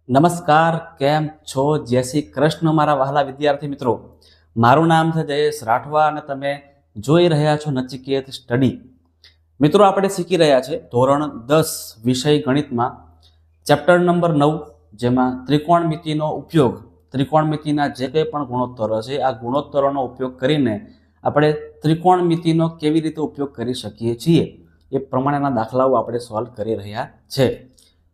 નમસ્કાર, કેમ છો? જય શ્રી કૃષ્ણ મારા વહાલા વિદ્યાર્થી મિત્રો. મારું નામ છે જયેશ રાઠવા અને તમે જોઈ રહ્યા છો નચિકેત સ્ટડી. મિત્રો, આપણે શીખી રહ્યા છે ધોરણ 10 વિષય ગણિતમાં ચેપ્ટર નંબર 9, જેમાં ત્રિકોણમિતિનો ઉપયોગ, ત્રિકોણમિતિના જે કંઈ પણ ગુણોત્તરો છે આ ગુણોત્તરોનો ઉપયોગ કરીને આપણે ત્રિકોણમિતિનો કેવી રીતે ઉપયોગ કરી શકીએ છીએ એ પ્રમાણેના દાખલાઓ આપણે સોલ્વ કરી રહ્યા છે.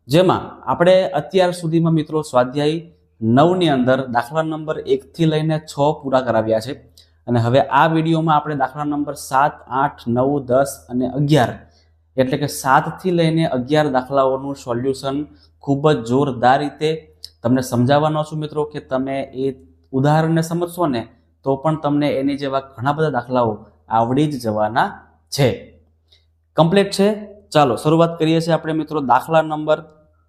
જેમાં આપણે અત્યાર સુધીમાં મિત્રો સ્વાધ્યાય 9ની અંદર દાખલા નંબર 1 થી લઈને 6 પૂરા કરાવ્યા છે અને હવે આ વિડીયોમાં આપણે દાખલા નંબર 7, 8, 9, 10 અને 11 એટલે કે 7 થી લઈને 11 દાખલાઓનું સોલ્યુશન ખૂબ જ જોરદાર રીતે તમને સમજાવવાનો છું મિત્રો, કે તમે એ ઉદાહરણને સમજશો ને તો પણ તમને એની જેવા ઘણા બધા દાખલાઓ આવડી જ જવાના છે. કમ્પ્લીટ છે. ચાલો શરૂઆત કરીએ છીએ આપણે મિત્રો દાખલા નંબર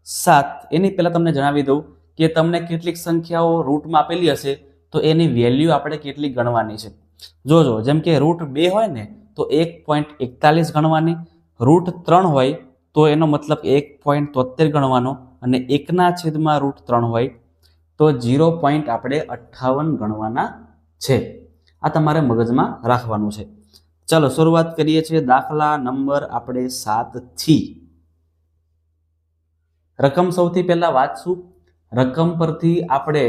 7. એની પહેલા તમને જણાવી દઉં કે તમને કેટલીક સંખ્યાઓ રૂટમાં આપેલી હશે તો એની વેલ્યુ આપણે કેટલી ગણવાની છે. જોજો, જેમ કે રૂટ 2 હોય ને તો 1.41 ગણવાની, રૂટ 3 હોય તો એનો મતલબ 1.73 ગણવાનો અને 1/√3 હોય તો 0.58 ગણવાના છે. આ તમારે મગજમાં રાખવાનું છે. ચાલો શરૂઆત કરીએ છીએ દાખલા નંબર આપણે 7 થી. રકમ સૌથી પહેલા વાંચશું. રકમ પરથી આપણે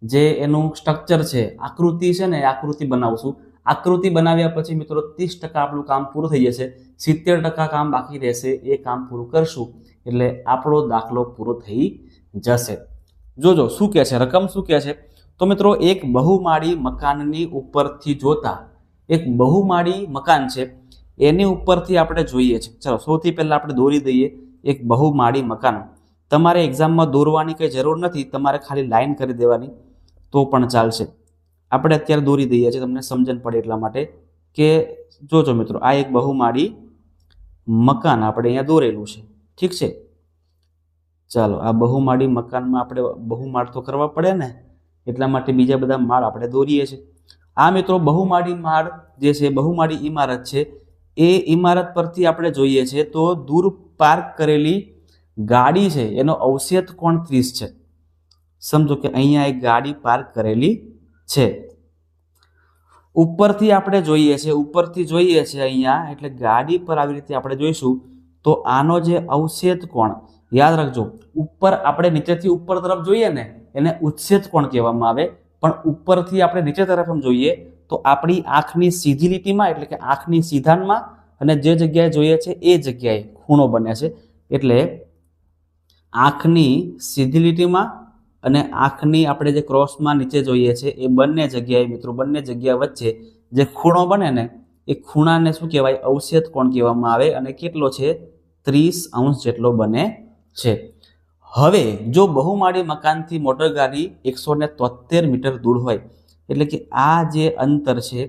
જે એનું સ્ટ્રક્ચર છે, આકૃતિ છે ને, આકૃતિ બનાવશું. આકૃતિ બનાવ્યા પછી મિત્રો 30% આપણું કામ પૂરું થઈ જશે, 70% કામ બાકી રહેશે. એ કામ પૂરું કરશું એટલે આપણો દાખલો પૂરો થઈ જશે. જોજો શું કહે છે, રકમ શું કહે છે. તો મિત્રો, એક બહુમાળી મકાનની ઉપરથી જોતા, એક બહુમાળી મકાન છે એની ઉપરથી આપણે જોઈએ છે. ચલો સૌથી પહેલા આપણે દોરી દઈએ એક બહુમાળી મકાન. તમારે એક્ઝામમાં દોરવાની કંઈ જરૂર નથી, તમારે ખાલી લાઈન કરી દેવાની તો પણ ચાલશે. આપણે અત્યારે દોરી દઈએ છીએ તમને સમજણ પડે એટલા માટે કે જોજો મિત્રો, આ એક બહુમાળી મકાન આપણે અહીંયા દોરેલું છે. ઠીક છે. ચાલો, આ બહુમાળી મકાનમાં આપણે બહુમાળ તો કરવા પડે ને, એટલા માટે બીજા બધા માળ આપણે દોરીએ છીએ. આ મિત્રો બહુમાળી માળ જે છે, બહુમાળી ઇમારત છે, એ ઇમારત પરથી આપણે જોઈએ છે તો દૂર પાર્ક કરેલી ગાડી છે એનો અવક્ષેપ કોણ 30 છે. સમજો કે અહીંયા એક ગાડી પાર્ક કરેલી છે. ઉપરથી આપણે જોઈએ છે, ઉપરથી જોઈએ છે અહીંયા, એટલે ગાડી પર આવી રીતે આપણે જોઈશું તો આનો જે અવક્ષેપ કોણ, યાદ રાખજો, ઉપર આપણે નીચેથી ઉપર તરફ જોઈએ ને એને ઉચ્છેદ કોણ કહેવામાં આવે, પણ ઉપરથી આપણે નીચે તરફ જોઈએ તો આપણી આંખની સીધી લીટીમાં એટલે કે આંખની સીધાનમાં અને જે જગ્યાએ જોઈએ છે એ જગ્યાએ ખૂણો બને છે. એટલે આંખની સીધી લીટીમાં અને આંખની આપણે જે ક્રોસમાં નીચે જોઈએ છે એ બંને જગ્યાએ મિત્રો, બંને જગ્યા વચ્ચે જે ખૂણો બને ને એ ખૂણાને શું કહેવાય, અવક્ષેપ કોણ કહેવામાં આવે અને કેટલો છે, 30° જેટલો બને છે. હવે જો બહુમાળી મકાનથી મોટર ગાડી 173 મીટર દૂર હોય, એટલે કે આ જે અંતર છે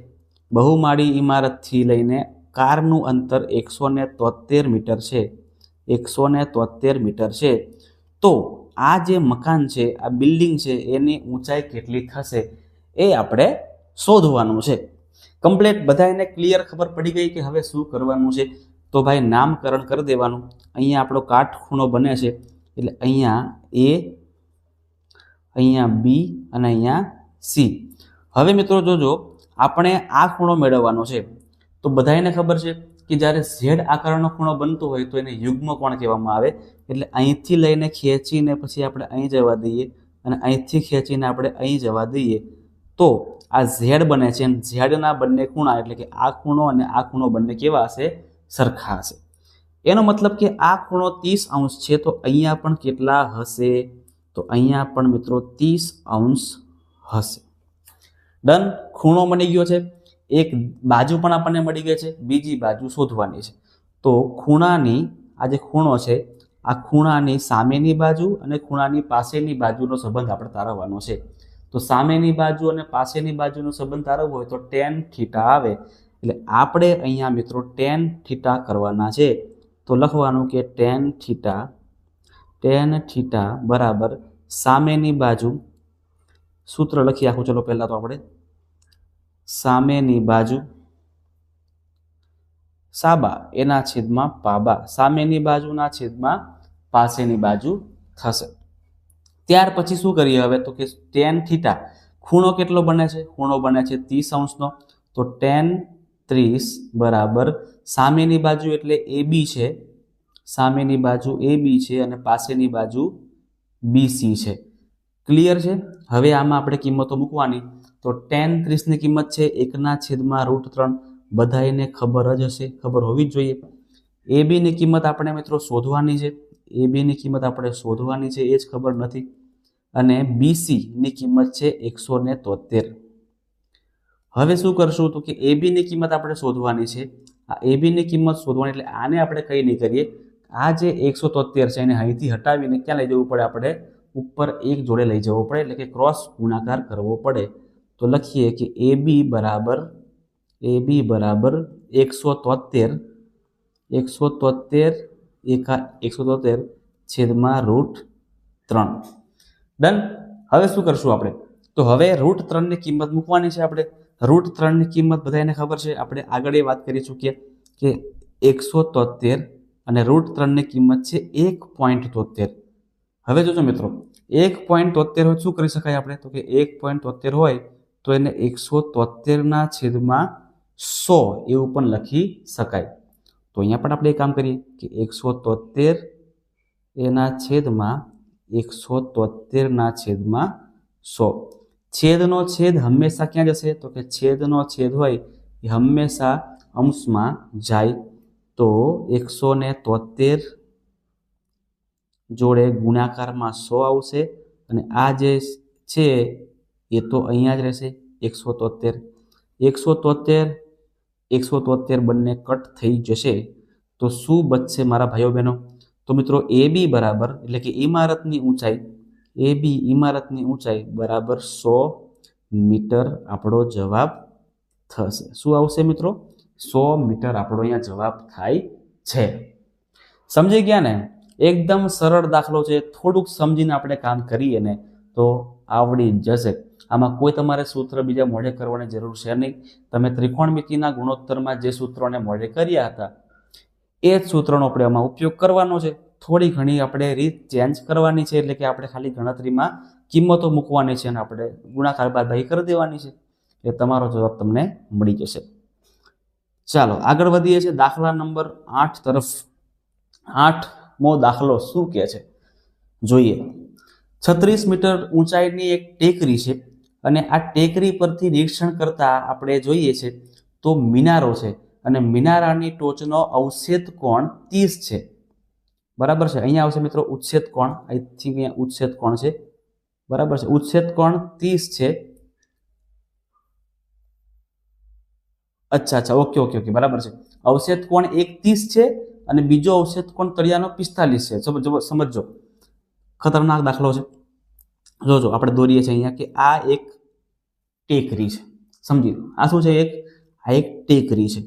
બહુમાળી ઇમારતથી લઈને કારનું અંતર 173 મીટર છે, 173 મીટર છે, તો આ જે મકાન છે, આ બિલ્ડિંગ છે, એની ઊંચાઈ કેટલી થશે એ આપણે શોધવાનું છે. કમ્પ્લીટ બધાને ક્લિયર ખબર પડી ગઈ કે હવે શું કરવાનું છે? તો ભાઈ નામકરણ કરી દેવાનું. અહીંયા આપણો કાટખૂણો બને છે એટલે અહીંયા A, અહીંયા B અને અહીંયા C. હવે મિત્રો જોજો, આપણે આ ખૂણો મેળવવાનો છે. તો બધાને ખબર છે કે જ્યારે Z આકારનો ખૂણો બનતો હોય તો એને યુગ્મ કોણ કહેવામાં આવે. એટલે અહીંથી લઈને ખેંચીને પછી આપણે અહીં જવા દઈએ અને અહીંથી ખેંચીને આપણે અહીં જવા દઈએ તો આ Z બને છે. અને ઝેડના બંને ખૂણા એટલે કે આ ખૂણો અને આ ખૂણો બંને કેવા હશે? સરખા હશે. એનો મતલબ કે આ ખૂણો 30° છે તો અહીંયા પણ કેટલા હશે? તો અહીંયા પણ મિત્રો 30° હશે. ડન. ખૂણો મળી ગયો છે. એક બાજુ પણ આપણને મળી ગઈ છે, બીજી બાજુ શોધવાની છે. તો ખૂણાની આ જે ખૂણો છે, આ ખૂણાની સામેની બાજુ અને ખૂણાની પાસેની બાજુનો સંબંધ આપણે તારવવાનો છે. તો સામેની બાજુ અને પાસેની બાજુનો સંબંધ તારવવો હોય તો tan θ આવે. એટલે આપણે અહીંયા મિત્રો tan θ કરવાના છે. તો લખવાનું કે tan θ બરાબર સામેની બાજુ, સૂત્ર લખી આખું. ચલો પહેલા તો આપણે સામેની બાજુ સાબા એના છેદમાં પાબા, સામેની બાજુના છેદમાં પાસેની બાજુ થશે. ત્યાર પછી શું કરીએ હવે તો કે ટેન થીટા ખૂણો કેટલો બને છે? ખૂણો બને છે 30°નો. તો ટેન 30 બરાબર સામેની બાજુ એટલે AB છે, સામેની બાજુ AB છે અને પાસેની બાજુ BC છે. ક્લિયર છે? હવે આમાં આપણે કિંમતો મૂકવાની. તો ટેન 30 ની કિંમત છે 1/√3. બધાને ખબર જ હશે, ખબર હોવી જ જોઈએ. AB ની કિંમત આપણે મિત્રો શોધવાની છે, AB ની કિંમત આપણે શોધવાની છે, એ જ ખબર નથી. અને BC ની કિંમત છે 173. હવે શું કરશું તો કે AB ની કિંમત આપણે શોધવાની છે. આ AB ની કિંમત શોધવાની એટલે આને આપણે કંઈ નહીં કરીએ, આ જે 173 છે એને અહીંથી હટાવીને ક્યાં લઈ જવું પડે? આપણે ઉપર એક જોડે લઈ જવો પડે, એટલે કે ક્રોસ ગુણાકાર કરવો પડે. તો લખીએ કે AB બરાબર 173 173/√3. ડન. હવે શું કરશું આપણે? તો હવે √3 ની કિંમત મૂકવાની છે આપણે. √3 ની કિંમત બધાને ખબર છે, આપણે આગળ એ વાત કરી ચૂકીએ કે 173 અને √3 ની કિંમત છે 1.73. હવે જોજો મિત્રો, 1.73 હોય શું કરી શકાય આપણે? તો કે 1.73 હોય તો એને 173/100 એવું પણ લખી શકાય. તો અહીંયા પણ આપણે એક કામ કરીએ કે 173/100. છેદનો છેદ હંમેશા ક્યાં જશે? તો કે છેદનો છેદ હોય એ હંમેશા અંશમાં જાય. તો 173 જોડે ગુણાકારમાં 100 આવશે અને આ જે છે એ તો અહીંયા જ રહેશે 173 બંને કટ થઈ જશે. તો શું બચશે મારા ભાઈઓ બહેનો? તો મિત્રો AB બરાબર એટલે કે ઇમારતની ઊંચાઈ બરાબર 100 મીટર આપણો જવાબ થશે. શું આવશે મિત્રો? 100 મીટર આપણો અહીંયા જવાબ થાય છે. સમજી ગયા ને? એકદમ સરળ દાખલો છે. થોડુંક સમજીને આપણે કામ કરીએ ને તો આવડી જશે. આમાં કોઈ તમારે સૂત્ર બીજા મોઢે કરવાની જરૂર છે નહીં. તમે ત્રિકોણમિતિના ગુણોત્તરમાં જે સૂત્રોને મોઢે કર્યા હતા એ જ સૂત્રનો આપણે આમાં ઉપયોગ કરવાનો છે. થોડી ઘણી આપણે રીત ચેન્જ કરવાની છે, એટલે કે આપણે ખાલી ગણતરીમાં કિંમતો મૂકવાની છે અને આપણે ગુણાકાર બાદબાકી કરી દેવાની છે. એ તમારો જવાબ તમને મળી જશે. ચાલો આગળ વધીએ છીએ દાખલા નંબર 8 તરફ. 8મો દાખલો શું કહે છે જોઈએ. 36 મીટર ઊંચાઈની એક ટેકરી છે અને આ ટેકરી પરથી નિરીક્ષણ કરતા આપણે જોઈએ છે તો મિનારો છે અને મિનારાની ટોચનો અવક્ષેપ કોણ 30 છે. બરાબર છે? અહીંયા આવશે મિત્રો ઉચ્છેદ કોણ. આઈ થિંક અહીંયા ઉચ્છેદ કોણ છે. બરાબર છે? ઉચ્છેદ કોણ 30 છે. અચ્છા ઓકે બરાબર છે. અવક્ષેપ કોણ એક 30 છે અને બીજો અવક્ષેપ કોણ તળિયાનો 45 છે. સમજો, ખતરનાક દાખલો છે. જોજો આપણે દોરીએ છીએ અહીંયા કે આ એક ટેકરી છે. સમજી લો આ શું છે? આ એક ટેકરી છે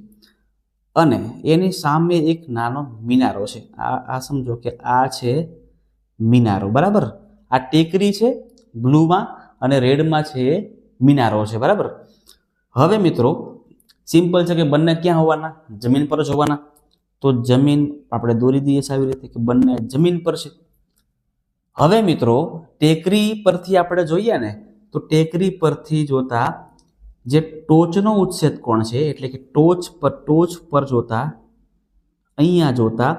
અને એની સામે એક નાનો મિનારો છે. આ સમજો કે આ છે મિનારો. બરાબર? આ ટેકરી છે બ્લુમાં અને રેડમાં છે મિનારો છે. બરાબર? હવે મિત્રો સિમ્પલ છે કે બંને ક્યાં હોવાના? જમીન પર જ હોવાના. તો જમીન આપણે દોરી દઈએ છીએ આવી રીતે કે બંને જમીન પર છે. હવે મિત્રો ટેકરી પરથી આપણે જોઈએ ને તો ટેકરી પરથી જોતા જે ટોચનો ઉચ્છેદ કોણ છે, એટલે કે ટોચ પર જોતા અહીંયા જોતા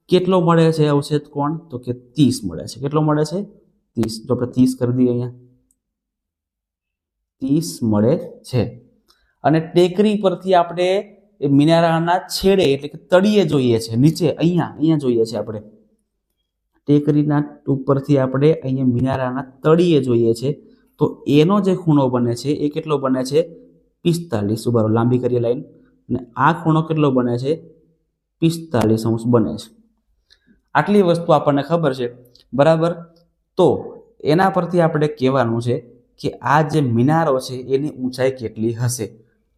કેટલો મળે છે અવક્ષેપ કોણ? તો કે 30 મળે છે. કેટલો મળે છે? 30. જો આપણે 30 કરી દઈએ અહીંયા 30 મળે છે. અને ટેકરી પરથી આપણે મિનારાના છેડે એટલે કે તળિયે જોઈએ છે, નીચે અહીંયા જોઈએ છે આપણે. ટેકરીના ઉપરથી આપણે અહીંયા મિનારાના તળિયે જોઈએ છે તો એનો જે ખૂણો બને છે એ કેટલો બને છે? 45. ઉભારો લાંબી કરીએ લાઈન. અને આ ખૂણો કેટલો બને છે? 45° બને છે. આટલી વસ્તુ આપણને ખબર છે. બરાબર? તો એના પરથી આપણે કહેવાનું છે કે આ જે મિનારો છે એની ઊંચાઈ કેટલી હશે?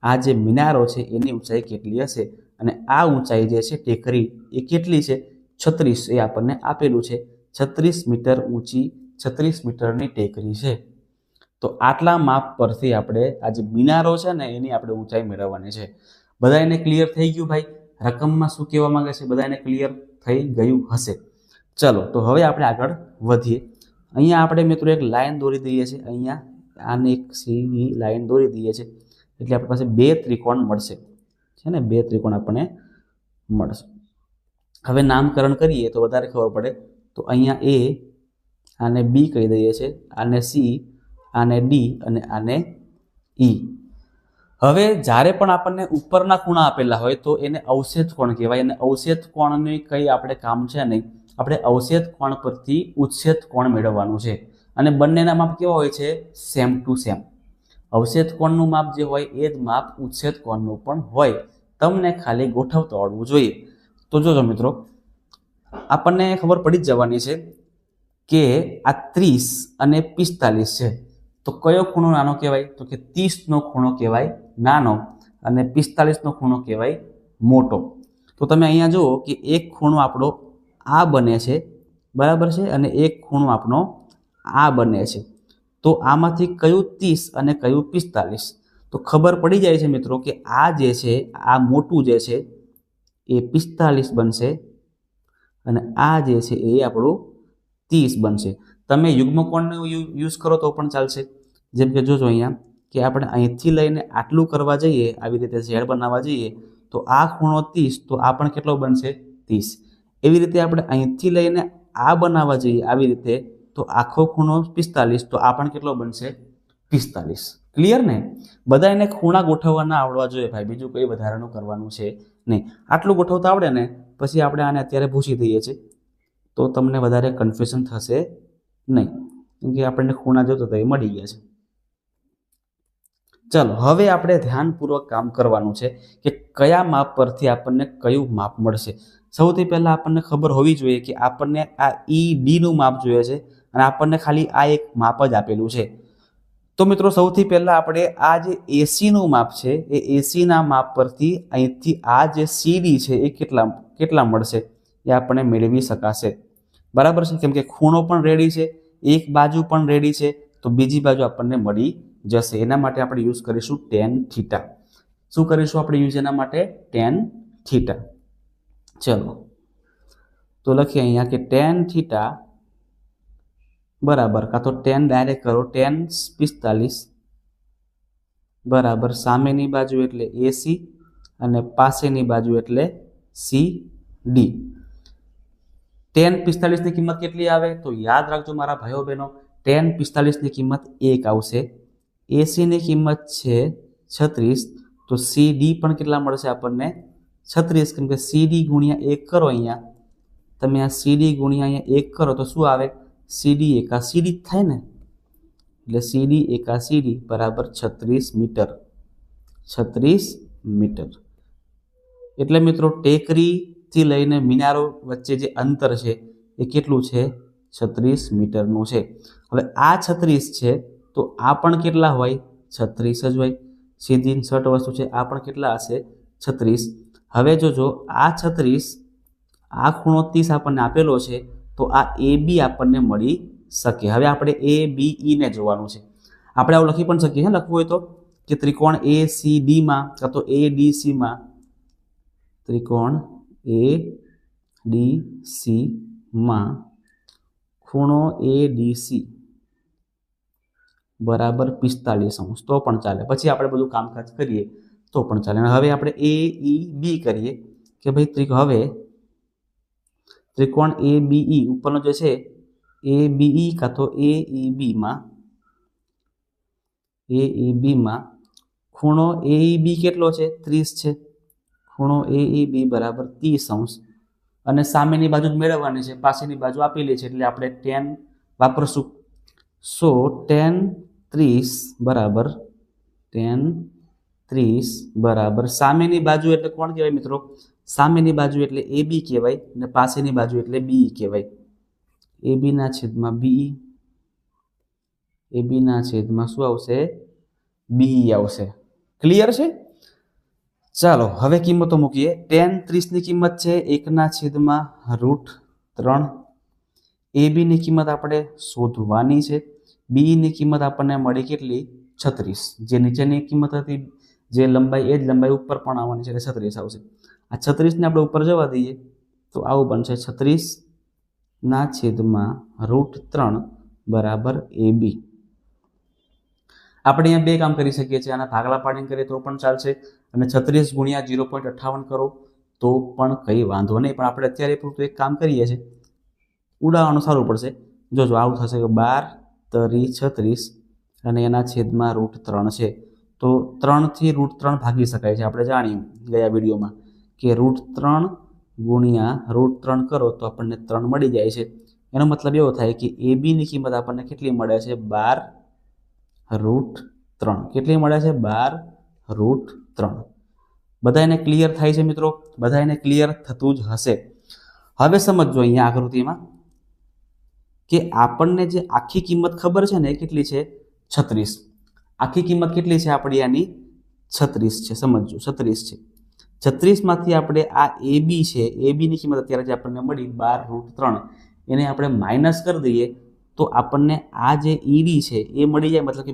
આ જે મિનારો છે એની ઊંચાઈ કેટલી હશે? અને આ ઊંચાઈ જે છે ટેકરી એ કેટલી છે? 36 એ આપણને આપેલું છે. 36 મીટર ઊંચી 36 મીટરની ટેકરી છે. તો આટલા માપ પરથી આપણે આ જે મિનારો છે ને એની આપણે ઊંચાઈ મેળવવાની છે. બધાને ક્લિયર થઈ ગયું ભાઈ? રકમમાં શું કહેવા માંગે છે બધાને ક્લિયર થઈ ગયું હશે. ચલો તો હવે આપણે આગળ વધીએ અહીંયા આપણે મિત્રો એક લાઈન દોરી દઈએ છીએ, અહીંયા આને એક સીધી લાઈન દોરી દઈએ છીએ એટલે આપણી પાસે બે ત્રિકોણ મળશે, છે ને, બે ત્રિકોણ આપણને મળશે. હવે નામકરણ કરીએ તો વધારે ખબર પડે. તો અહીંયા એ, આને બી કહી દઈએ છીએ, આને સી, આને ડી અને આને ઈ. હવે જ્યારે પણ આપણને ઉપરના ખૂણા આપેલા હોય તો એને અવક્ષેપ કોણ કહેવાય, અને અવક્ષેપ કોણની કંઈ આપણે કામ છે નહીં. આપણે અવક્ષેપ કોણ પરથી ઉચ્છેદ કોણ મેળવવાનું છે, અને બંનેના માપ કેવા હોય છે? Same to same. અવક્ષેપ કોણનું માપ જે હોય એ જ માપ ઉચ્છેદ કોણનું પણ હોય. તમને ખાલી ગોઠવતા આવડવું જોઈએ. તો જોજો મિત્રો, આપણને ખબર પડી જ જવાની છે કે આ 30 અને 45 છે, તો કયો ખૂણો નાનો કહેવાય? તો કે 30નો ખૂણો કહેવાય નાનો અને 45નો ખૂણો કહેવાય મોટો. તો તમે અહીંયા જુઓ કે એક ખૂણો આપણો આ બને છે, બરાબર છે, અને એક ખૂણો આપણો આ બને છે. તો આમાંથી કયું 30 અને કયું 45? તો ખબર પડી જાય છે મિત્રો કે આ જે છે, આ મોટું જે છે એ 45 બનશે અને આ જે છે એ આપણું 30 બનશે. તમે યુગ્મકોણનો યુઝ કરો તો પણ ચાલશે. જેમ કે જોજો અહીંયા કે આપણે અહીંથી લઈને આટલું કરવા જઈએ, આવી રીતે ઝેડ બનાવવા જઈએ, તો આ ખૂણો 30, તો આ પણ કેટલો બનશે? 30. એવી રીતે આપણે અહીંથી લઈને આ બનાવવા જઈએ આવી રીતે, તો આખો ખૂણો 45, તો આ પણ કેટલો બનશે? 45. ક્લિયર ને? બધા એને ખૂણા ગોઠવવાના આવડવા જોઈએ ભાઈ, બીજું કંઈ વધારાનું કરવાનું છે નહીં. આટલું ગોઠવતા આવડે ને પછી આપણે આને અત્યારે પૂછી દઈએ છીએ તો તમને વધારે કન્ફ્યુઝન થશે નહીં, કેમ કે આપણને ખૂણા જોતો તો એ મળી ગયા છે. ચાલો હવે આપણે ધ્યાનપૂર્વક કામ કરવાનું છે કે કયા માપ પરથી આપણને કયું માપ મળશે. સૌથી પહેલાં આપણને ખબર હોવી જોઈએ કે આપણને આ ઈડીનું માપ જોઈએ છે અને આપણને ખાલી આ એક માપ જ આપેલું છે. તો મિત્રો સૌથી પહેલાં આપણે આ જે એસીનું માપ છે એ એસીના માપ પરથી અહીંથી આ જે સીડી છે એ કેટલા મળશે એ આપણને મેળવી શકાશે. બરાબર છે, કેમ કે ખૂણો પણ રેડી છે, એક બાજુ પણ રેડી છે, તો બીજી બાજુ આપણને મળી જશે. એના માટે આપણે યુઝ કરીશું tan થીટા. શું કરીશું આપણે યુઝ એના માટે? tan theta. ચલો તો લખીએ અહીંયા કે tan થીટા બરાબર, કાં તો tan ડાયરેક્ટ કરો, tan 45 બરાબર સામેની બાજુ એટલે એસી અને પાસેની બાજુ એટલે સીડી. tan 45 ની કિંમત કેટલી આવે? તો યાદ રાખજો મારા ભાઈઓ બહેનો, tan 45 ની કિંમત 1 આવશે. એસી ની કિંમત છે 36, તો સીડી પણ કેટલા મળશે આપણને? 36, કેમ કે સીડી ગુણ્યા 1 કરો, અહીંયા તમે આ સીડી ગુણ્યા અહીંયા 1 કરો તો શું આવે? સીડી એકા સીડી થાય ને, એટલે સીડી એકા સીડી બરાબર 36 મીટર. 36 મીટર એટલે મિત્રો ટેકરીથી લઈને મિનારો વચ્ચે જે અંતર છે એ કેટલું છે? 36 મીટરનું છે. હવે આ 36 છે તો આ પણ કેટલા હોય? 36 જ હોય. સીધી શર્ટ વસ્તુ છે, આ પણ કેટલા હશે? 36. હવે જોજો આ 36, આ ખૂણો 30 આપણને આપેલો છે, તો આ એ બી આપણને મળી શકે. હવે આપણે એ બી ઈ ને જોવાનું છે. આપણે આવું લખી પણ શકીએ, લખવું હોય તો કે ત્રિકોણ એ સી ડીમાં કાં તો એ ડી સીમાં, ત્રિકોણ એ ડી સીમાં ખૂણો એ ડી સી બરાબર 45°, તો પણ ચાલે. પછી આપણે બધું કામકાજ કરીએ તો પણ ચાલે. હવે આપણે એ ઈ બી કરીએ કે ભાઈ હવે ત્રિકોણ એ બી ઈ ઉપરનો જે છે એ બી ઈ કાં તો એ ઈ બીમાં ખૂણો એ ઈ બી કેટલો છે? 30 છે. ખૂણો એ ઈ બી બરાબર 30°, અને સામેની બાજુ જ મેળવવાની છે, પાસેની બાજુ આપેલી છે એટલે આપણે tan વાપરશું. સો tan 30 બરાબર સામેની બાજુ એટલે કોણ કહેવાય મિત્રો? સામેની બાજુ એટલે એ બી કહેવાય અને પાસેની બાજુ એટલે બી કહેવાય. એ બીના છેદમાં બી, એ બીના છેદમાં શું આવશે? બી આવશે. ક્લિયર છે? ચાલો હવે કિંમતો મૂકીએ. tan 30 ની કિંમત છે 1/√3. એ બી ની કિંમત આપણે શોધવાની છે. બી ની કિંમત આપણને મળી કેટલી? 36. જે નીચેની કિંમત હતી, જે લંબાઈ એ જ લંબાઈ ઉપર પણ આવવાની છે એટલે 36 આવશે. આ 36 ને આપણે ઉપર જવા દઈએ તો આવું બનશે 36/√3 બરાબર AB. આપણે અહીંયા બે કામ કરી શકીએ છીએ, આના ભાગલા પાડીને કરીએ તો પણ ચાલશે, અને 36 ગુણ્યા 0.58 કરો તો પણ કંઈ વાંધો નહીં. પણ આપણે અત્યારે પૂરતું એક કામ કરીએ છીએ, ઉડાવવાનું સારું પડશે. જોજો આવું થશે કે 12 * 36 અને એના છેદમાં √3 છે. તો 3 થી √3 ભાગી શકાય છે. આપણે જાણ્યું ગયા વિડીયોમાં કે √3 ગુણ્યા √3 કરો તો આપણને 3 મળી જાય છે. એનો મતલબ એવો થાય કે ABની કિંમત આપણને કેટલી મળે છે? 12√3. કેટલી મળે છે? 12√3. બધાને ક્લિયર થાય છે મિત્રો? બધાને ક્લિયર થતું જ હશે. હવે સમજો અહીંયા આકૃતિમાં કે આપણને જે આખી કિંમત ખબર છે ને એ કેટલી છે? 36. આખી કિંમત કેટલી છે આપણી? આની 36 છે. સમજો 36 છે. 36 માંથી આપણે આ AB છે, ABની કિંમત અત્યારે જે આપણને મળી 12√3, એને આપણે માઇનસ કરી દઈએ તો આપણને આ જે ED છે એ મળી જાય, મતલબ કે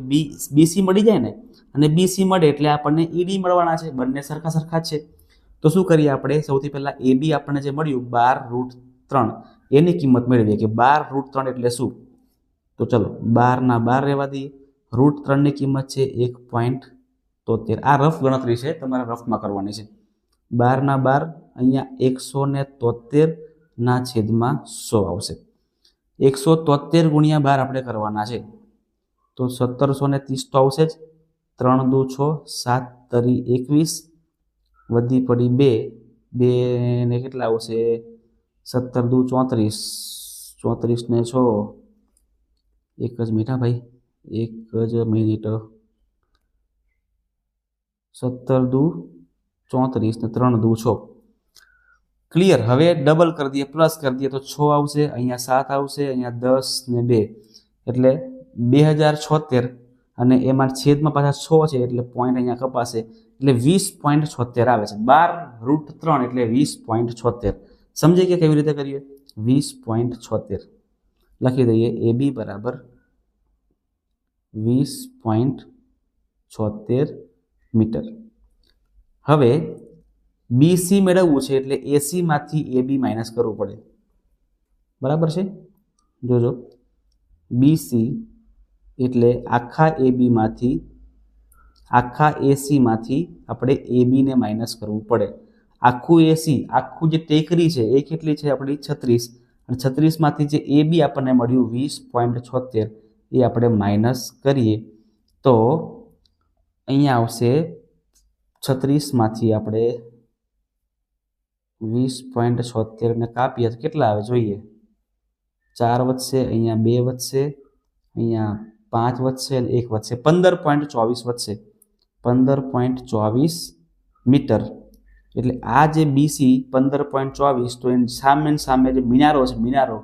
BC મળી જાય ને, અને BC મળે એટલે આપણને ED મળવાના છે. બંને સરખા સરખા છે. તો શું કરીએ આપણે? સૌથી પહેલા AB આપણને જે મળ્યું 12√3 એની કિંમત મેળવીએ કે 12√3 એટલે શું? તો ચલો 12 ના 12 રહેવા દઈએ. √3 ની કિંમત છે 1.73. આ રફ ગણતરી છે, તમારે રફમાં કરવાની છે. 12 ના 12 અહીંયા 173 ના છેદમાં 100 આવશે. 173 ગુણ્યા 12 આપણે કરવાના છે તો 1730 તો આવશે જ. 3 દુ 6, 7 તરી 21, વધી પડી 2 ને કેટલા આવશે? 17 દુ 34, 34 ને 6, એક જ મિનિટ ભાઈ, એક જ મિનિટ. 17 દુ 34 ને 3 દુ 6. ક્લિયર? હવે ડબલ કરી દઈએ, પ્લસ કરી દઈએ તો 6 આવશે, અહીંયા 7 આવશે, અહીંયા 10 ને 2 એટલે 2076, અને એમાં છેદમાં પાછા 6 છે એટલે પોઈન્ટ અહીંયા કપાશે એટલે 20.76 આવે છે. 12√3 એટલે 20.76. સમજી કે કેવી રીતે કરીએ? 20.76 લખી દઈએ. AB બરાબર 20.76 મીટર. હવે BC મેળવવું છે એટલે AC માંથી AB માઇનસ કરવું પડે. બરાબર છે? જોજો BC એટલે આખા AB માંથી, આખા AC માંથી આપણે AB ને માઇનસ કરવું પડે. આખું AC, આખું જે ટેકરી છે એ કેટલી છે આપણી? 36. અને 36 માંથી જે AB આપણને મળ્યું 20.76 એ આપણે માઇનસ કરીએ તો અહીંયા આવશે 36 માંથી આપણે 20.76 ને કાપીએ તો કેટલા આવે જોઈએ? 4 વધશે, અહીંયા 2 વધશે, અહીંયા 5 વધશે અને 1 વધશે. 15.24 વધશે. 15.24 મીટર. એટલે આ જે BC 15.24, તો એની સામે જે મિનારો છે, મિનારો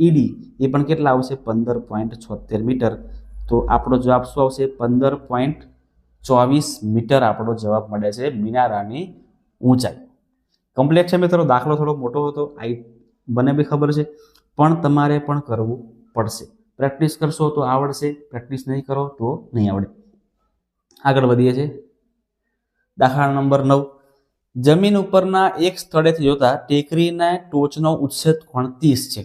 ED એ પણ કેટલા આવશે? 15.76 મીટર. તો આપણો જવાબ શું આવશે? 15.24 મીટર આપણો જવાબ મળે છે મિનારાની ઊંચાઈ. કમ્પ્લીટ છે મિત્રો? દાખલો થોડો મોટો હતો, મને બી ખબર છે, પણ તમારે પણ કરવું પડશે. પ્રેક્ટિસ કરશો તો આવડશે, પ્રેક્ટિસ નહીં કરો તો નહીં આવડે. આગળ વધીએ છીએ. દાખલા નંબર 9. જમીન ઉપરના એક સ્થળેથી જોતા ટેકરીના ટોચનો ઉચ્છેદ કોણ 30 છે.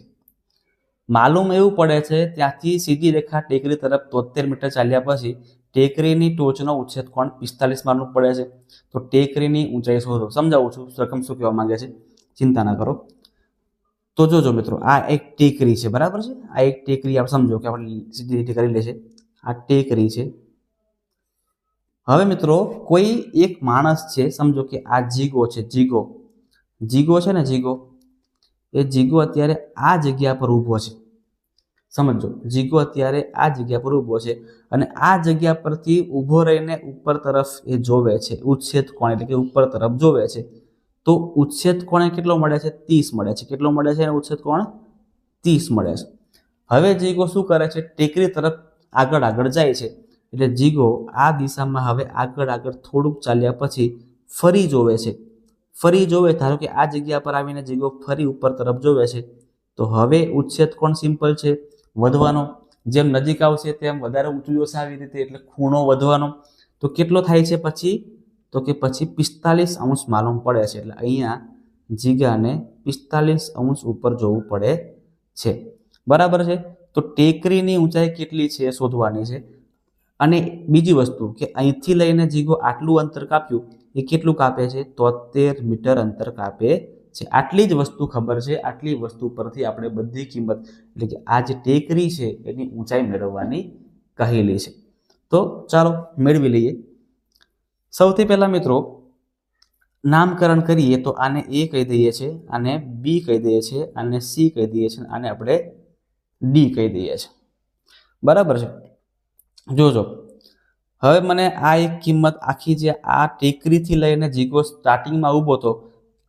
માલુમ એવું પડે છે ત્યાંથી સીધી રેખા ટેકરી તરફ 73 મીટર ચાલ્યા પછી ટેકરીની ટોચનો ઉચ્છેદ કોણ 45 માલુમ પડે છે. તો ટેકરીની ઊંચાઈ શોધો. સમજાવું છું રકમ શું કહેવા માંગે છે, ચિંતા ના કરો. તો જોજો મિત્રો, આ એક ટેકરી છે, બરાબર છે? આ એક ટેકરી આપણે સમજો કે આપણે સીધી રીતે કરી લેશે. આ ટેકરી છે. હવે મિત્રો કોઈ એક માણસ છે, સમજો કે આ જીગો છે, જીગો છે ને, એ જીગો અત્યારે આ જગ્યા પર ઊભો છે. સમજો, જીગો અત્યારે આ જગ્યા પર ઊભો છે અને આ જગ્યા પરથી ઊભો રહીને ઉપર તરફ એ જોવે છે. ઉચ્છેદ કોણ એટલે કે ઉપર તરફ જોવે છે. તો ઉચ્છેદ કોણ કેટલો મળે છે? 30 મળે છે. કેટલો મળે છે? ઉચ્છેદ કોણ 30 મળે છે. હવે જીગો શું કરે છે? ટેકરી તરફ આગળ જાય છે. એટલે જીગો આ દિશામાં હવે આગળ થોડુંક ચાલ્યા પછી ફરી જોવે છે. ધારો કે આ જગ્યા પર આવીને જીગો ફરી ઉપર તરફ જોવે છે. તો હવે ઉચ્છેદ કોણ સિમ્પલ છે, વધવાનો. જેમ નજીક આવશે તેમ વધારે ઊંચું જોશે આવી રીતે, એટલે ખૂણો વધવાનો. તો કેટલો થાય છે પછી? તો કે પછી 45 અંશ માલુમ પડે છે. એટલે અહીંયા જીગાને 45 અંશ ઉપર જોવું પડે છે. બરાબર છે? તો ટેકરીની ઊંચાઈ કેટલી છે એ શોધવાની છે. અને બીજી વસ્તુ કે અહીંથી લઈને જીગો આટલું અંતર કાપ્યું એ કેટલું કાપે છે? 73 મીટર અંતર કાપે છે. આટલી જ વસ્તુ ખબર છે. આટલી વસ્તુ પરથી આપણે બધી કિંમત એટલે કે આ જે ટેકરી છે એની ઊંચાઈ મેળવવાની કહેલી છે. તો ચાલો મેળવી લઈએ. સૌથી પહેલા મિત્રો નામકરણ કરીએ તો આને એ કહી દઈએ છીએ, આને બી કહી દઈએ છીએ, આને સી કહી દઈએ છીએ, આને આપણે ડી કહી દઈએ છીએ. બરાબર છે. જોજો હવે મને આ એક કિંમત આખી જે આ ટેકરીથી લઈને જીગો સ્ટાર્ટિંગમાં ઊભો હતો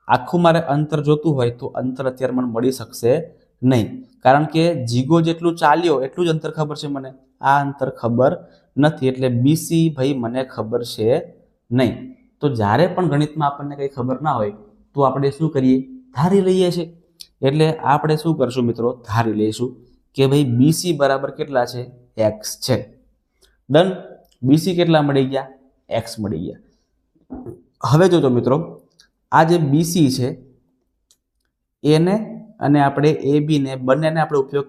આખું મારે અંતર જોતું હોય તો અંતર અત્યારે મને મળી શકશે નહીં, કારણ કે જીગો જેટલું ચાલ્યો એટલું જ અંતર ખબર છે મને, આ અંતર ખબર નથી. એટલે બીસી ભાઈ મને ખબર છે નહીં. તો જ્યારે પણ ગણિતમાં આપણને કંઈ ખબર ના હોય તો આપણે શું કરીએ? ધારી લઈએ છીએ. એટલે આપણે શું કરશું મિત્રો? ધારી લઈશું કે ભાઈ બીસી બરાબર કેટલા છે? એક્સ છે. ડન. બીસી કેટલા મળી ગયા? એક્સ મળી ગયા. હવે જોજો મિત્રો આ જે બીસી છે એને અને આપણે એ બી ને બંનેને આપણે ઉપયોગ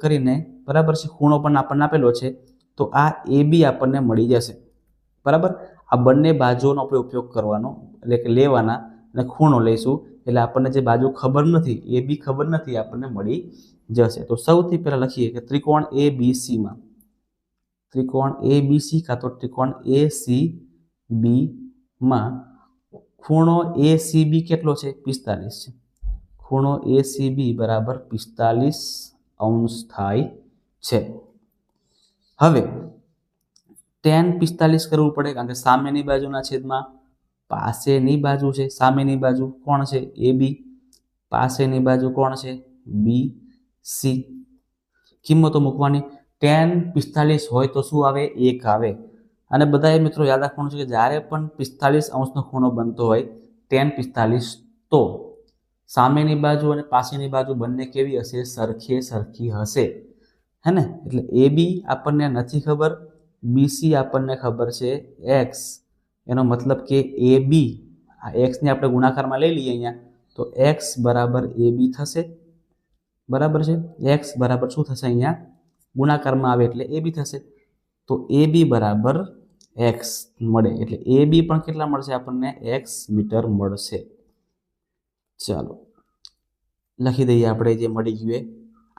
કરીને બરાબર છે, ખૂણો પણ આપણને આપેલો છે તો આ એ બી આપણને મળી જશે. બરાબર. આ બંને બાજુઓનો આપણે ઉપયોગ કરવાનો એટલે કે લેવાના અને ખૂણો લઈશું એટલે આપણને જે બાજુ ખબર નથી એ બી ખબર નથી આપણને મળી જશે. તો સૌથી પહેલા લખીએ કે ત્રિકોણ એ બી સીમાં કાં તો ત્રિકોણ એ સી બી માં ખૂણો એ સી બી કેટલો છે? 45 છે. ખૂણો એ સી બી બરાબર 45 અંશ થાય છે. હવે tan 45 કરવું પડે કારણ કે સામેની બાજુના છેદમાં પાસેની બાજુ છે. સામેની બાજુ કોણ છે? એ બી. પાસેની બાજુ કોણ છે? B C. કિંમતો મૂકવાની. tan 45 હોય તો શું આવે? 1 આવે. અને બધાએ મિત્રો યાદ રાખવાનું છે કે જ્યારે પણ 45 અંશનો ખૂણો બનતો હોય tan 45 તો સામેની બાજુ અને પાસેની બાજુ બંને કેવી હશે? સરખી હશે. હે ને? એટલે એ બી આપણને નથી ખબર, બીસી આપણને ખબર છે એક્સ. એનો મતલબ કે એ બી આ એક્સને આપણે ગુણાકારમાં લઈ લઈએ અહીંયા તો એક્સ બરાબર એ બી થશે. બરાબર છે. એક્સ બરાબર શું થશે? અહીંયા ગુણાકારમાં આવે એટલે એ બી થશે. તો એ બી બરાબર એક્સ મળે એટલે એ બી પણ કેટલા મળશે આપણને? એક્સ મીટર મળશે. ચાલો લખી દઈએ આપણે જે મળી ગયું એ.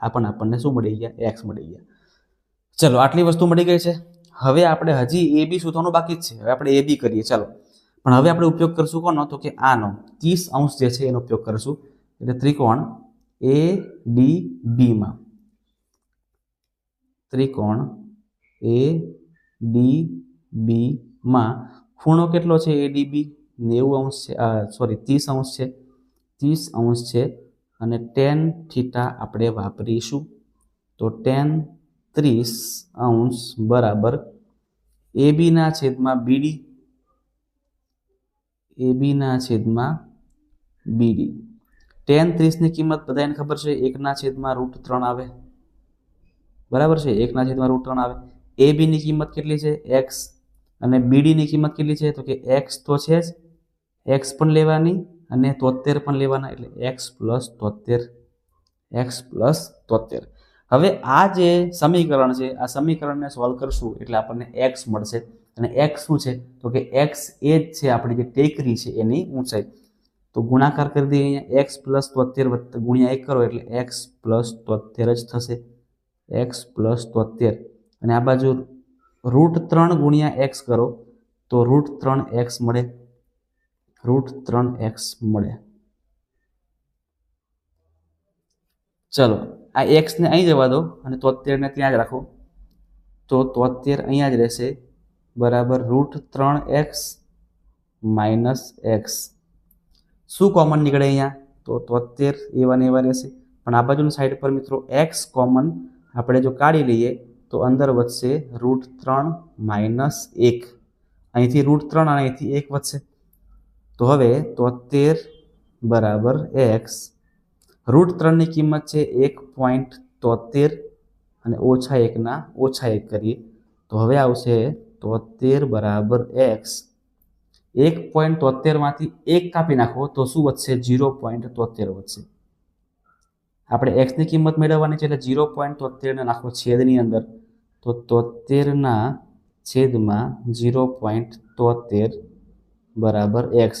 આ પણ આપણને શું મળી ગયા? એક્સ મળી ગયા. ચલો આટલી વસ્તુ મળી ગઈ છે. હવે આપણે હજી એ બી શોધવાનું બાકી જ છે. હવે આપણે એ બી કરીએ. ચાલો પણ હવે આપણે ઉપયોગ કરશું કોનો? તો કે આનો 30 અંશ જે છે એનો ઉપયોગ કરશું. એટલે ત્રિકોણ એ ડી બીમાં ખૂણો કેટલો છે? એડીબી 90 અંશ છે, 30 અંશ છે. 30 અંશ છે અને tan થીટા આપણે વાપરીશું. તો tan 30 અંશ બરાબર એબીના છેદમાં બીડી. tan 30 ની કિંમત બધાને ખબર છે 1/√3 આવે. બરાબર છે. 1/√3 આવે. એ બી ની કિંમત કેટલી છે? એક્સ. અને બીડી ની કિંમત કેટલી છે? તો કે એક્સ તો છે જ, એક્સ પણ લેવાની અને 73 પણ લેવાના એટલે એક્સ પ્લસ 73. હવે આ જે સમીકરણ છે આ સમીકરણને સોલ્વ કરશું એટલે આપણને એક્સ મળશે. અને એક્સ શું છે? તો કે એક્સ એ જ છે આપણી જે ટેકરી છે એની ઊંચાઈ. તો ગુણાકાર કરી દઈએ અહીંયા એક્સ પ્લસ 73 ગુણ્યા 1 કરો એટલે એક્સ પ્લસ 73 જ થશે. એક્સ પ્લસ 73 અને આ બાજુ √3 ગુણ્યા એક્સ કરો તો √3x મળે. ચલો આ એક્સ ને અહીં જવા દો અને 73 ને ત્યાં જ રાખો તો 73 અહીંયા જ રહેશે બરાબર √3x માઇનસ એક્સ. શું કોમન નીકળે અહીંયા? તો 73 એવા ને એવા રહેશે. પણ આ બાજુની સાઈડ પર મિત્રો એક્સ કોમન આપણે જો કાઢી લઈએ તો અંદર વધશે √3 માઇનસ 1. અહીંથી √3 અને અહીંથી 1 વધશે. તો હવે 73 બરાબર એક્સ. √3 ની કિંમત છે 1.73 અને ઓછા 1 કરીએ તો હવે આવશે 73 બરાબર એક્સ. 1.73 માંથી 1 કાપી નાખો તો શું વધશે? 0.73 વધશે. આપણે એક્સની કિંમત મેળવવાની છે એટલે 0.73 નાખો છેદની અંદર, તો 73/0.73 બરાબર એક્સ.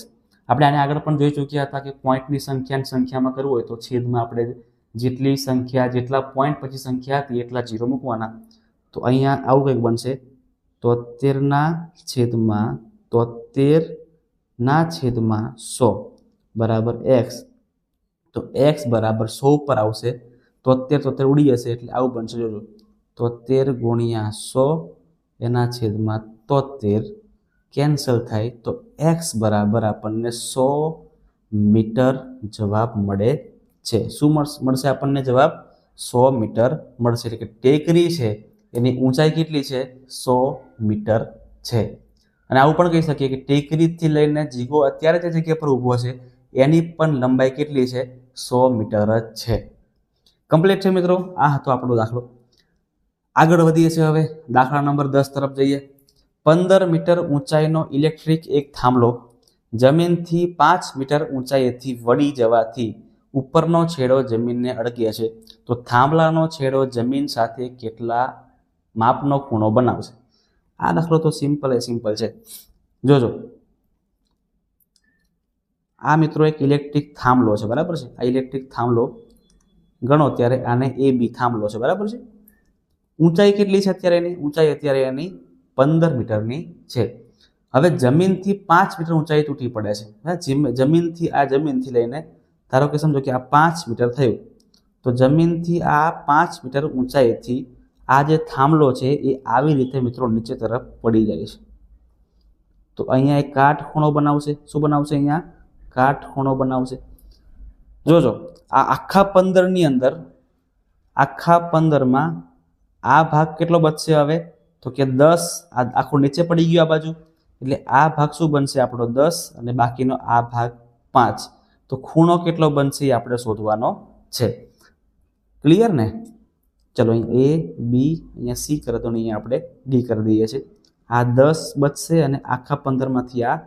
આપણે આને આગળ પણ જોઈ ચૂક્યા હતા કે પોઈન્ટની સંખ્યામાં કરવું હોય તો છેદમાં આપણે જેટલી સંખ્યા, જેટલા પોઈન્ટ પછી સંખ્યા હતી એટલા 0 મૂકવાના. તો અહીંયા આવું કંઈક બનશે, 73/73/100 બરાબર એક્સ. તો એક્સ બરાબર 100 ઉપર આવશે, 73 ઉડી જશે એટલે આવું બનશે. જોજો 73/100 કેન્સલ થાય તો એક્સ બરાબર આપણને 100 મીટર જવાબ મળે છે. શું મળશે આપણને જવાબ? 100 મીટર મળશે. એટલે કે ટેકરી છે એની ઊંચાઈ કેટલી છે? 100 મીટર છે. અને આવું પણ કહી શકીએ કે ટેકરીથી લઈને જીગો અત્યારે જે જગ્યા પર ઊભો છે એની પણ લંબાઈ કેટલી છે? 100 મીટર જ છે. કમ્પ્લીટ છે મિત્રો. આ હતો આપણો દાખલો. આગળ વધીએ છીએ. હવે દાખલા નંબર 10 તરફ જઈએ. 15 મીટર ઊંચાઈનો ઇલેક્ટ્રિક એક થાંભલો જમીનથી 5 મીટર ઊંચાઈએથી વળી જવાથી ઉપરનો છેડો જમીનને અડકે છે, તો થાંભલાનો છેડો જમીન સાથે કેટલા માપનો ખૂણો બનાવશે? આ દાખલો તો સિમ્પલ છે. જોજો, આ મિત્રો એક ઇલેક્ટ્રિક થાંભલો છે, બરાબર છે. આ ઇલેક્ટ્રિક થાંભલો ગણો ત્યારે આને એ બી થાંભલો છે, બરાબર છે. ઊંચાઈ કેટલી છે અત્યારે એની? ઊંચાઈ અત્યારે એની 15 મીટરની છે. હવે જમીનથી 5 મીટર ઊંચાઈ તૂટી પડે છે. જમીનથી લઈને ધારો કે સમજો કે આ 5 મીટર થયું, તો જમીનથી આ 5 મીટર ઊંચાઈથી આ જે થાંભલો છે એ આવી રીતે મિત્રો નીચે તરફ પડી જાય છે. તો અહીંયા એક કાટખૂણો બનાવશે. શું બનાવશે? અહીંયા કાટખૂણો બનાવશે. જોજો, આ આખા 15ની અંદર, આખા 15માં આ ભાગ કેટલો બચશે હવે? તો કે 10. આ આખું નીચે પડી ગયું આ બાજુ, એટલે આ ભાગ શું બનશે આપણો? 10 અને બાકીનો આ ભાગ 5. તો ખૂણો કેટલો બનશે એ આપણે શોધવાનો છે. ક્લિયર ને? ચલો, અહીં એ બી, અહીંયા સી કરે તો અહીંયા આપણે ડી કરી દઈએ છીએ. આ 10 બચશે અને આખા 15માંથી આ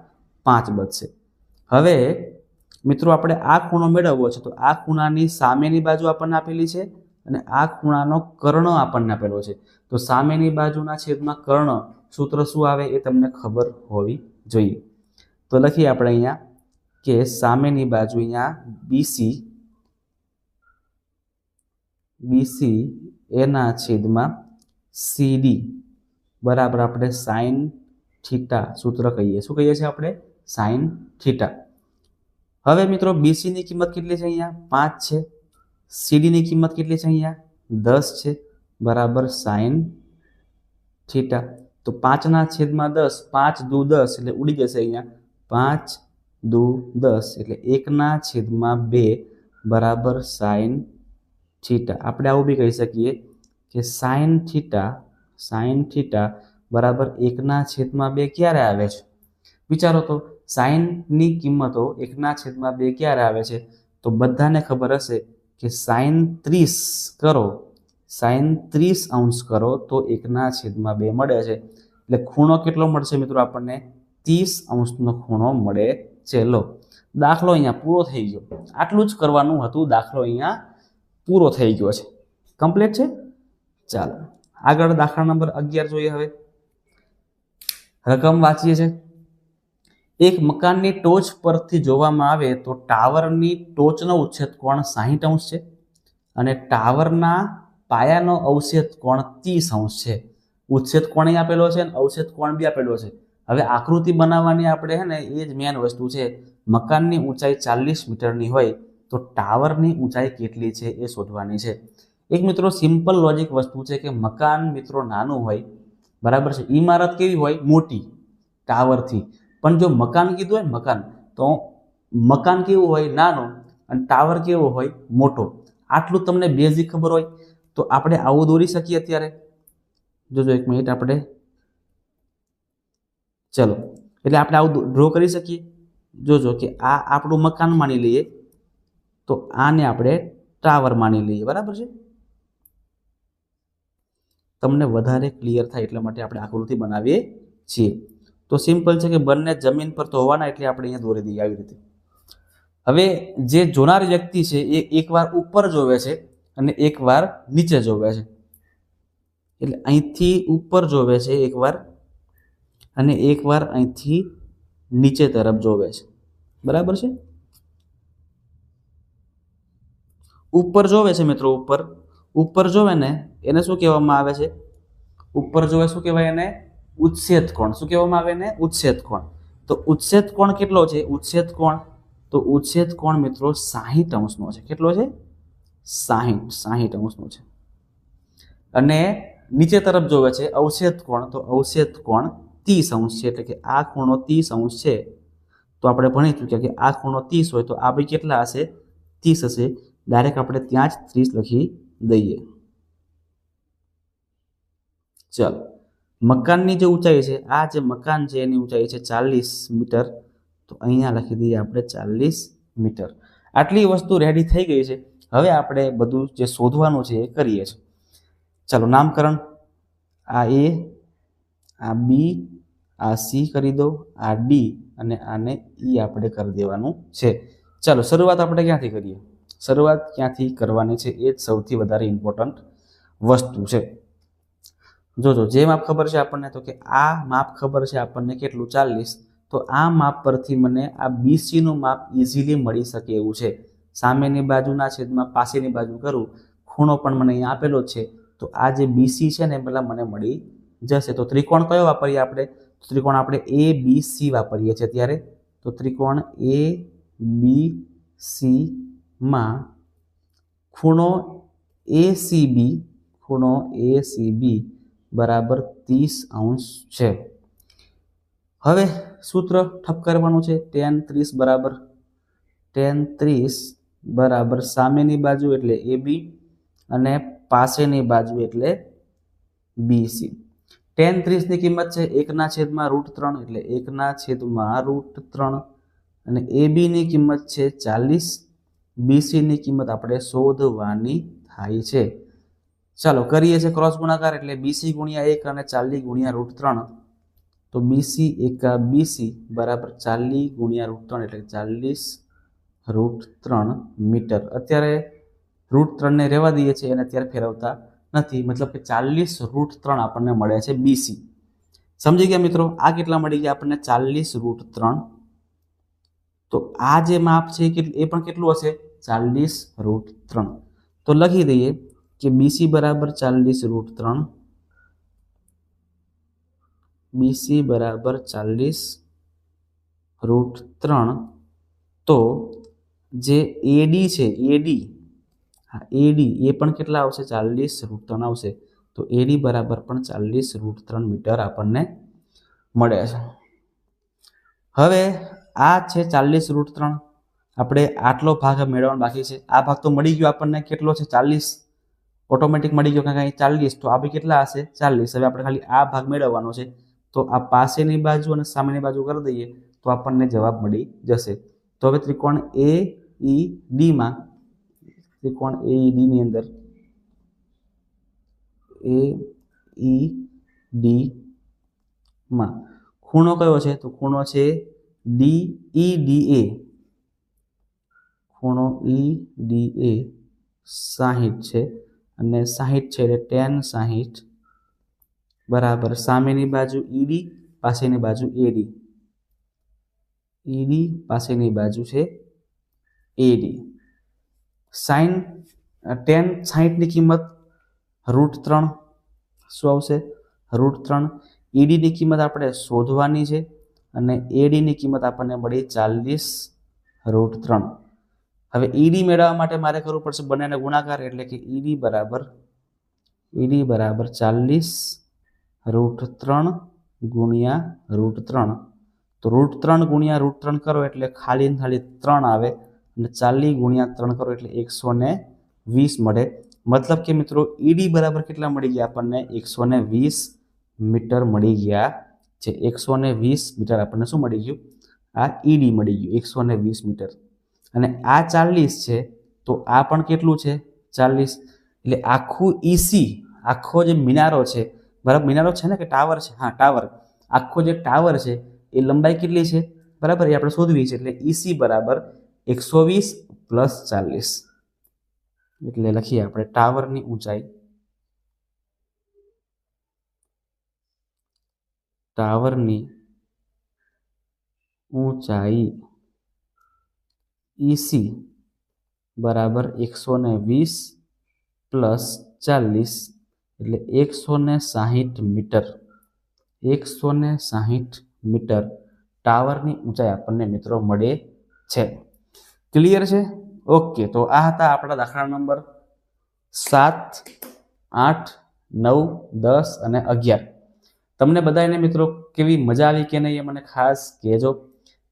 5 બચશે. હવે મિત્રો આપણે આ ખૂણો મેળવવો છે, તો આ ખૂણાની સામેની બાજુ આપણને આપેલી છે અને આ ખૂણાનો કર્ણ આપણને આપેલો છે. તો સામેની બાજુના છેદમાં કર્ણ સૂત્ર શું આવે એ તમને ખબર હોવી જોઈએ. તો લખીએ આપણે અહીંયા કે સામેની બાજુ અહીંયા બીસી એના છેદમાં સીડી બરાબર આપણે સાઇન થીટા સૂત્ર કહીએ. શું કહીએ છીએ આપણે? Sine theta. હવે મિત્રો બીસીની કિંમત કેટલી છે? અહીંયા 5 છે. સીડીની કિંમત કેટલી છે? અહીંયા 10 છે, બરાબર સાઇન થીટા. તો 5 છેદમાં 10, 5 દુ 10 એટલે ઉડી જશે અહીંયા 5 દુ 10 એટલે 1/2 બરાબર સાઇન થીટા. આપણે આવું બી કહી શકીએ કે સાઇન થીટા બરાબર 1/2 ક્યારે આવે છે? વિચારો તો, સાઇનની કિંમતો 1/2 ક્યારે આવે છે? તો બધાને ખબર હશે કે સાઇન 30 કરો, સાઇન 30° કરો તો 1/2 મળે છે. એટલે ખૂણો કેટલો મળશે મિત્રો આપણને? 30° ખૂણો મળે છે. લો, દાખલો અહીંયા પૂરો થઈ ગયો. આટલું જ કરવાનું હતું. દાખલો અહીંયા પૂરો થઈ ગયો છે. કમ્પ્લીટ છે. ચાલો આગળ દાખલા નંબર 11 જોઈએ. હવે રકમ વાંચીએ છીએ. એક મકાનની ટોચ પરથી જોવામાં આવે તો ટાવરની ટોચનો ઉચ્છેદ કોણ 60° છે અને ટાવરના પાયાનો અવક્ષેદ કોણ 30° છે. ઉચ્છેદ કોણ આપેલો છે અને અવક્ષેદ કોણ બી આપેલો છે. હવે આકૃતિ બનાવવાની આપણે હે ને એ જ મેન વસ્તુ છે. મકાનની ઊંચાઈ 40 મીટરની હોય તો ટાવરની ઊંચાઈ કેટલી છે એ શોધવાની છે. એક મિત્રો સિમ્પલ લોજિક વસ્તુ છે કે મકાન મિત્રો નાનું હોય, બરાબર છે. ઇમારત કેવી હોય? મોટી, ટાવરથી. પણ જો મકાન કીધું હોય મકાન, તો મકાન કેવું હોય? નાનું, અને ટાવર કેવો હોય? મોટો. આટલું તમને બેઝિક ખબર હોય તો આપણે આવું દોરી શકીએ અત્યારે. જોજો એક મિનિટ, આપણે ચલો, એટલે આપણે આવું ડ્રો કરી શકીએ. જોજો કે આ આપણું મકાન માની લઈએ તો આને આપણે ટાવર માની લઈએ, બરાબર છે. તમને વધારે ક્લિયર થાય એટલા માટે આપણે આકૃતિ બનાવીએ છીએ. તો સિમ્પલ છે કે બંને જમીન પર તો હોવાના એટલે આપણે અહીંયા દોરી દઈએ આવી રીતે. હવે જે જોનાર વ્યક્તિ છે એ એકવાર ઉપર જોવે છે અને એકવાર નીચે જોવે છે, એટલે અહીંથી ઉપર જોવે છે એકવાર અને એકવાર અહીંથી નીચે તરફ જોવે છે, બરાબર છે. ઉપર જોવે છે મિત્રો, ઉપર જોવે ને એને શું કહેવામાં આવે છે? ઉપર જોવે શું કહેવાય એને? ઉચ્છેદ કોણ. શું કહેવામાં આવે એને? ઉચ્છેદ કોણ. તો ઉચ્છેદ કોણ કેટલો છે? ઉચ્છેદ કોણ, તો ઉચ્છેદ કોણ મિત્રો 60 અંશનો છે. કેટલો છે? 60 અંશનો છે. અને નીચે તરફ જોવે છે અવક્ષેદ કોણ, તો અવક્ષેદ કોણ 30 અંશ છે. એટલે કે આ ખૂણો 30 અંશ છે. તો આપણે ભણી ચૂક્યા કે આ ખૂણો 30 હોય તો આ બી કેટલા હશે? 30 હશે. ડાયરેક્ટ આપણે ત્યાં જ 30 લખી દઈએ. ચાલો, મકાનની જે ઊંચાઈ છે, આ જે મકાન છે એની ઊંચાઈ છે 40 મીટર. તો અહીંયા લખી દઈએ આપણે 40 મીટર. આટલી વસ્તુ રેડી થઈ ગઈ છે. હવે આપણે બધું જે શોધવાનું છે એ કરીએ છીએ. ચાલો, નામકરણ. આ એ, આ બી, આ સી કરી દો, આ ડી અને આને ઈ આપણે કરી દેવાનું છે. ચાલો, શરૂઆત આપણે ક્યાંથી કરીએ? શરૂઆત ક્યાંથી કરવાની છે એ જ સૌથી વધારે ઇમ્પોર્ટન્ટ વસ્તુ છે. જોજો, જે માપ ખબર છે આપણને, તો કે આ માપ ખબર છે આપણને કેટલું? 40. તો આ માપ પરથી મને આ BC નું માપ ઇઝીલી મળી શકે એવું છે. સામેની બાજુના છેદમાં પાસેની બાજુ કરું, ખૂણો પણ મને અહીંયા આપેલો છે. તો આ જે BC છે ને પેલા મને મળી જશે. તો ત્રિકોણ કયો વાપરીએ આપણે? ત્રિકોણ આપણે ABC વાપરીએ છીએ ત્યારે. તો ત્રિકોણ ABC માં ખૂણો ACB બરાબર 30 અંશ છે. હવે સૂત્ર ઠપ કરવાનું છે. tan 30 બરાબર સામેની બાજુ એટલે AB અને પાસેની બાજુ એટલે BC. tan 30 ની કિંમત છે 1/√3 એટલે 1/√3 અને AB ની કિંમત છે 40. BC ની કિંમત આપણે શોધવાની થાય છે. ચાલો, કરીએ છીએ ક્રોસ ગુણાકાર. એટલે BC ગુણ્યા 1 અને 40 ગુણ્યા √3. તો BC એકા BC બરાબર 40 ગુણ્યા √3 એટલે 40√3 મીટર. અત્યારે √3 ને રહેવા દઈએ છીએ અને અત્યારે ફેરવતા નથી. મતલબ કે 40√3 આપણને મળે છે BC. સમજી ગયા મિત્રો? આ કેટલા મળી ગયા આપણને? 40√3. તો આ જે માપ છે એ પણ કેટલું હશે? 40√3. તો લખી દઈએ કે BC બરાબર 40√3. BC બરાબર 40√3. તો જે AD છે, AD એ પણ કેટલા આવશે? 40√3 આવશે. તો AD બરાબર પણ 40√3 મીટર આપણને મળે છે. હવે આ છે 40√3. આપણે આટલો ભાગ મેળવવાનો બાકી છે. આ ભાગ તો મળી ગયો આપણને. કેટલો છે? 40. ઓટોમેટિક મળી ગયો, કારણ કે 40. તો આ બી કેટલા હશે? 40. હવે આપણે ખાલી આ ભાગ મેળવવાનો છે. તો આ પાસેની બાજુ અને સામેની બાજુ કરી દઈએ તો આપણને જવાબ મળી જશે. તો હવે ત્રિકોણ AED ની અંદર AED માં ખૂણો કયો છે? તો ખૂણો છે DEDA. ખૂણો EDA 60 છે અને 60 છે એટલે tan 60 બરાબર સામેની બાજુ ED, પાસેની બાજુ AD. ED પાસેની બાજુ છે AD. tan 60 ની કિંમત √3 શું આવશે? √3. ED ની કિંમત આપણે શોધવાની છે અને AD ની કિંમત આપણને મળી 40√3. હવે ED મેળવવા માટે મારે કરવું પડશે બંનેને ગુણાકાર. એટલે કે ED બરાબર 40√3 ગુણ્યા √3. તો √3 ગુણ્યા √3 કરો એટલે ખાલી 3 આવે અને 40 ગુણ્યા 3 કરો એટલે 120 મળે. મતલબ કે મિત્રો ED બરાબર કેટલા મળી ગયા આપણને? 120 મીટર મળી ગયા છે. 120 મીટર આપણને શું મળી ગયું? આ ED મળી ગયું 120 મીટર. અને આ 40 છે તો આ પણ કેટલું છે? 40. એટલે આખું EC, આખો જે મિનારો છે, બરાબર મિનારો છે ને કે ટાવર છે? હા, ટાવર. આખો જે ટાવર છે એ લંબાઈ કેટલી છે? બરાબર, એ આપણે શોધવી છે. એટલે EC બરાબર 120 પ્લસ 40 એટલે લખીએ આપણે ટાવરની ઊંચાઈ EC બરાબર 120 પ્લસ 40 એટલે 160 મીટર 160 મીટર ટાવરની ઊંચાઈ આપણને મિત્રો મળે છે. ક્લિયર છે? ઓકે, તો આ હતા આપણા દાખલા નંબર 7, 8, 9, 10 અને 11. તમને બધાને મિત્રો કેવી મજા આવી કે નહીં એ મને ખાસ કહેજો.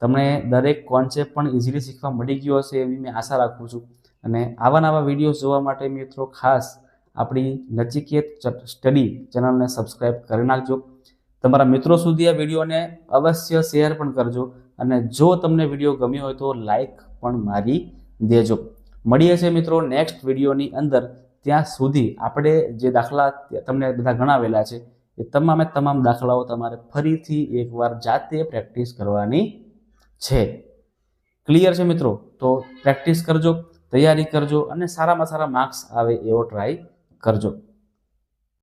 તમને દરેક કોન્સેપ્ટ પણ ઇઝીલી શીખવા મળી ગયો હશે એવી મેં આશા રાખું છું. અને આવા નવા વિડીયો જોવા માટે મિત્રો ખાસ આપણી નચિકેત સ્ટડી ચેનલને સબસ્ક્રાઈબ કરી નાખજો. તમારા મિત્રો સુધી આ વિડીયોને અવશ્ય શેર પણ કરજો અને જો તમને વિડીયો ગમ્યો હોય તો લાઈક પણ મારી દેજો. મળીએ છીએ મિત્રો નેક્સ્ટ વિડીયોની અંદર. ત્યાં સુધી આપણે જે દાખલા તમને બધા ગણાવેલા છે એ તમામે તમામ દાખલાઓ તમારે ફરીથી એકવાર જાતે પ્રેક્ટિસ કરવાની છે. ક્લિયર છે મિત્રો? તો પ્રેક્ટિસ કરજો, તૈયારી કરજો અને સારામાં સારા માર્ક્સ આવે એવો ટ્રાય કરજો.